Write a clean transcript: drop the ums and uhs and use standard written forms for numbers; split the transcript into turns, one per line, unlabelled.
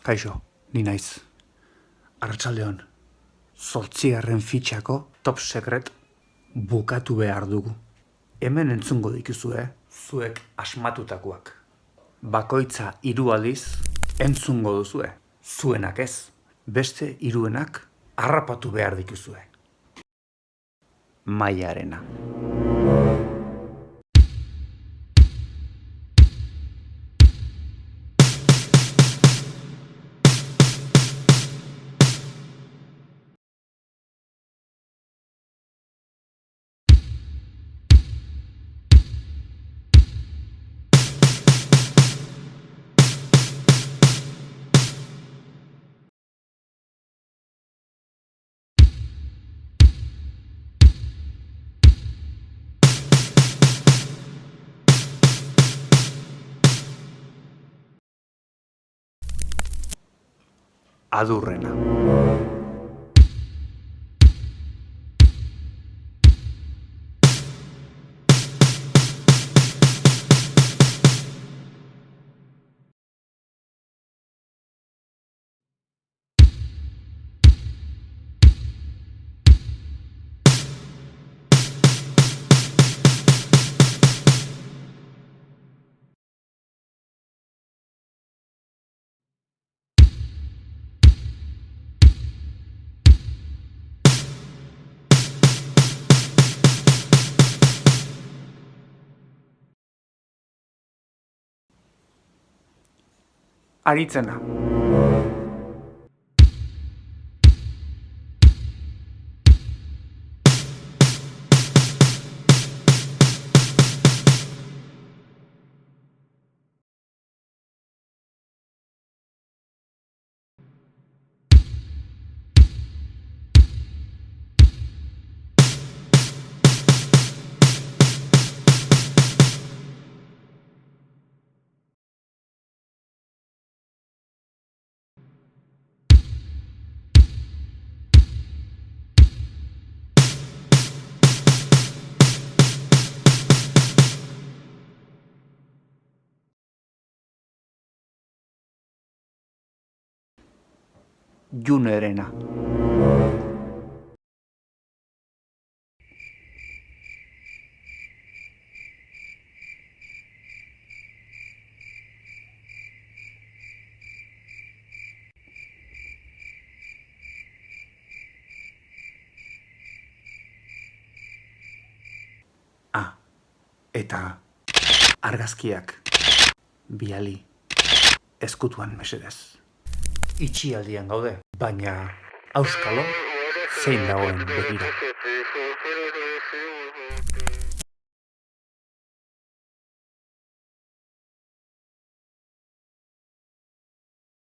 Kaixo, ni naiz. Arratsaldeon, 8. fitxako Top Secret bukatu behar dugu. Hemen entzungo dituzue, zuek asmatutakoak. Bakoitza 3 aldiz entzungo duzue, zuenak ez. Beste 3 harrapatu behar dituzue. Maiarena. Adurrena. Aritzena. Junerena. Eta argazkiak biali ezkutuan mesedez. Itxialdian gaude, baina auskalo zein dagoen begira.